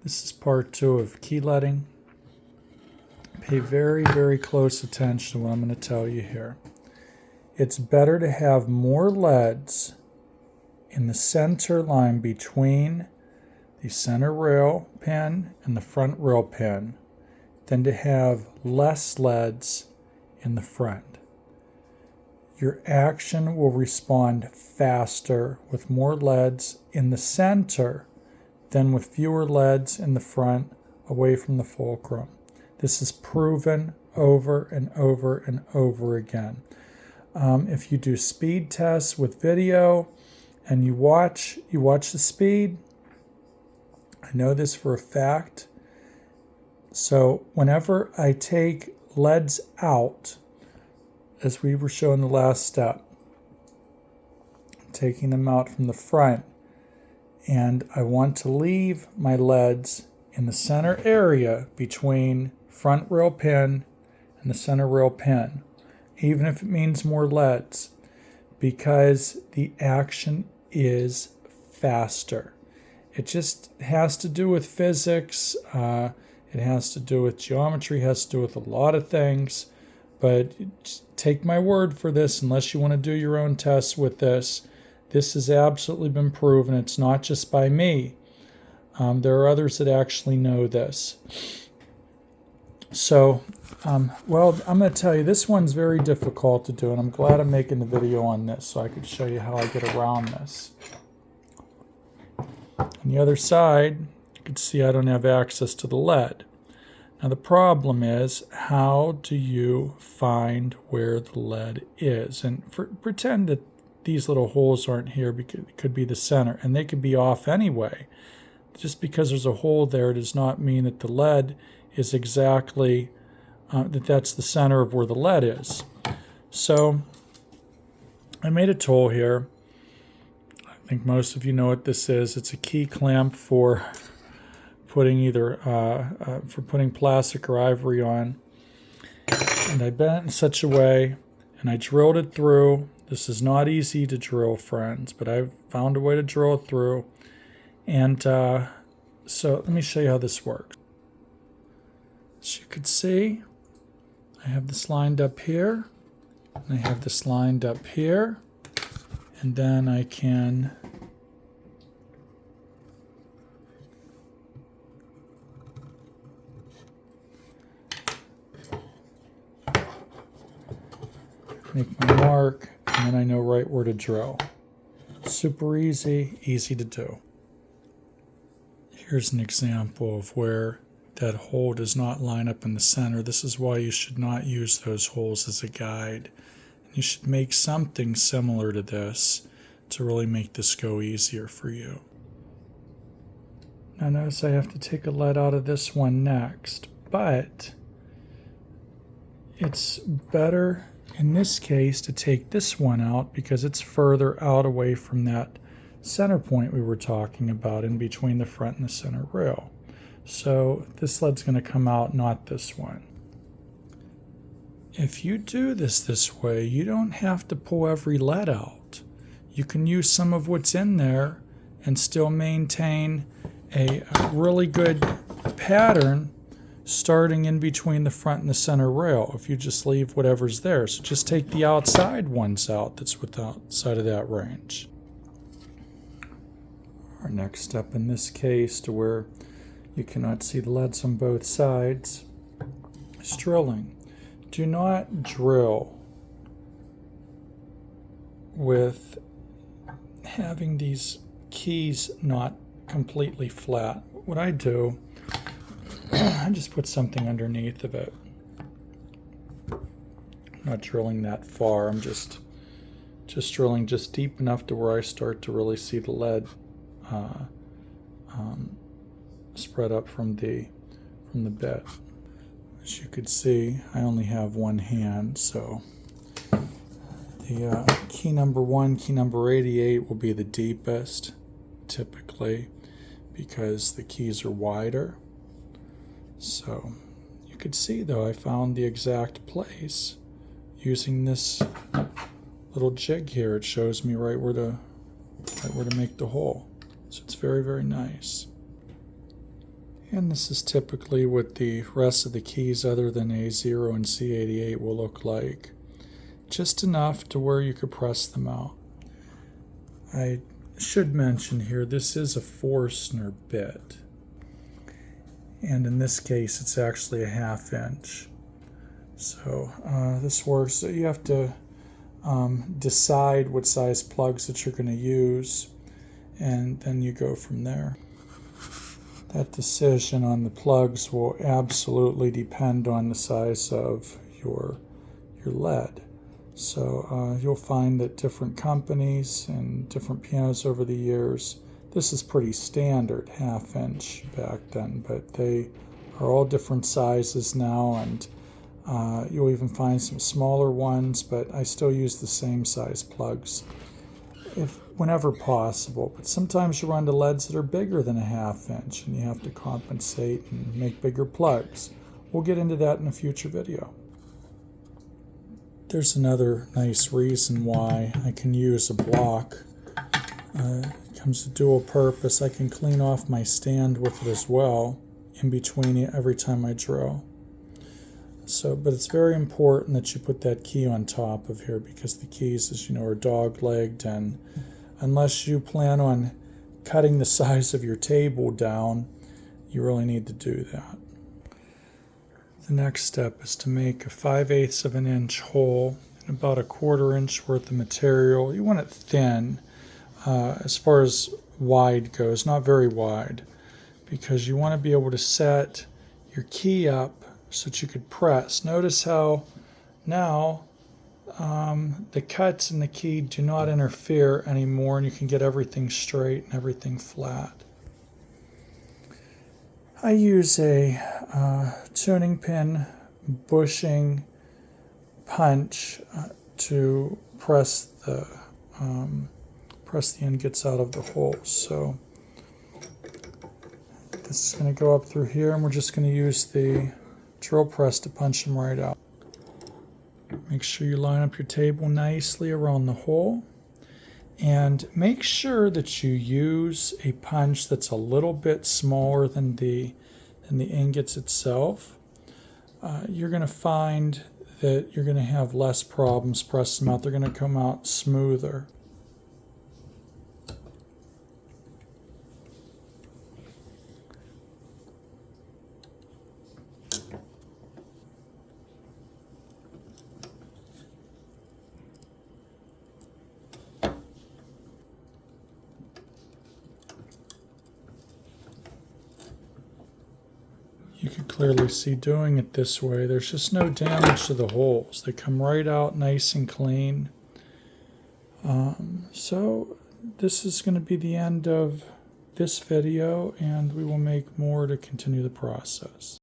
This is part 2 of key letting. Pay very, very close attention to what I'm going to tell you here. It's better to have more leads in the center line between the center rail pin and the front rail pin than to have less leads in the front. Your action will respond faster with more leads in the center than with fewer leads in the front away from the fulcrum. This is proven over and over and over again. If you do speed tests with video and you watch the speed, I know this for a fact. So whenever I take leads out, as we were showing the last step, taking them out from the front, and I want to leave my leads in the center area between front rail pin and the center rail pin, even if it means more leads, because the action is faster. It just has to do with physics, it has to do with geometry, it has to do with a lot of things, but take my word for this unless you want to do your own tests with this. This has absolutely been proven. It's not just by me. There are others that actually know this. So, well, I'm going to tell you, this one's very difficult to do, and I'm glad I'm making the video on this so I could show you how I get around this. On the other side, you can see I don't have access to the lead. Now the problem is, how do you find where the lead is? And pretend that these little holes aren't here, because it could be the center, and they could be off anyway. Just because there's a hole there does not mean that the lead is exactly, that's the center of where the lead is. So I made a tool here. I think most of you know what this is. It's a key clamp for putting putting plastic or ivory on. And I bent it in such a way, and I drilled it through. This is not easy to drill, friends, but I found a way to drill it through. And so let me show you how this works. As you can see, I have this lined up here, and I have this lined up here, and then I can make my mark, and then I know right where to drill. Super easy, easy to do. Here's an example of where that hole does not line up in the center. This is why you should not use those holes as a guide. You should make something similar to this to really make this go easier for you. Now notice I have to take a lead out of this one next, but it's better in this case to take this one out because it's further out away from that center point we were talking about in between the front and the center rail. So this lead's going to come out, not this one. If you do this way, you don't have to pull every lead out. You can use some of what's in there and still maintain a really good pattern starting in between the front and the center rail if you just leave whatever's there. So just take the outside ones out that's outside of that range. Our next step in this case, to where you cannot see the leads on both sides, is drilling. Do not drill with having these keys not completely flat. What I do, I just put something underneath of it. I'm not drilling that far. I'm just drilling just deep enough to where I start to really see the lead spread up from the bit. As you could see, I only have one hand, so the key number 1, key number 88 will be the deepest, typically, because the keys are wider. So you could see, though, I found the exact place using this little jig here. It shows me right where to make the hole. So it's very, very nice. And this is typically what the rest of the keys other than A0 and C88 will look like. Just enough to where you could press them out. I should mention here, this is a Forstner bit. And in this case, it's actually a 1/2 inch. So this works. You have to decide what size plugs that you're going to use, and then you go from there. That decision on the plugs will absolutely depend on the size of your lead. So you'll find that different companies and different pianos over the years, this is pretty standard 1/2 inch back then, but they are all different sizes now, and you'll even find some smaller ones, but I still use the same size plugs whenever possible. But sometimes you run to leads that are bigger than a 1/2 inch, and you have to compensate and make bigger plugs. We'll get into that in a future video. There's another nice reason why I can use a block. It comes to dual purpose. I can clean off my stand with it as well in between every time I drill. But it's very important that you put that key on top of here, because the keys, as you know, are dog-legged, and unless you plan on cutting the size of your table down, you really need to do that. The next step is to make a 5/8 of an inch hole in about a 1/4 inch worth of material. You want it thin as far as wide goes, not very wide, because you want to be able to set your key up so that you could press. Notice how now the cuts in the key do not interfere anymore, and you can get everything straight and everything flat. I use a tuning pin bushing punch to press the ingots out of the holes. So this is going to go up through here, and we're just going to use the drill press to punch them right out. Make sure you line up your table nicely around the hole, and make sure that you use a punch that's a little bit smaller than the ingots itself. You're going to find that you're going to have less problems pressing them out. They're going to come out smoother. You can clearly see doing it this way, there's just no damage to the holes. They come right out nice and clean. So this is going to be the end of this video, and we will make more to continue the process.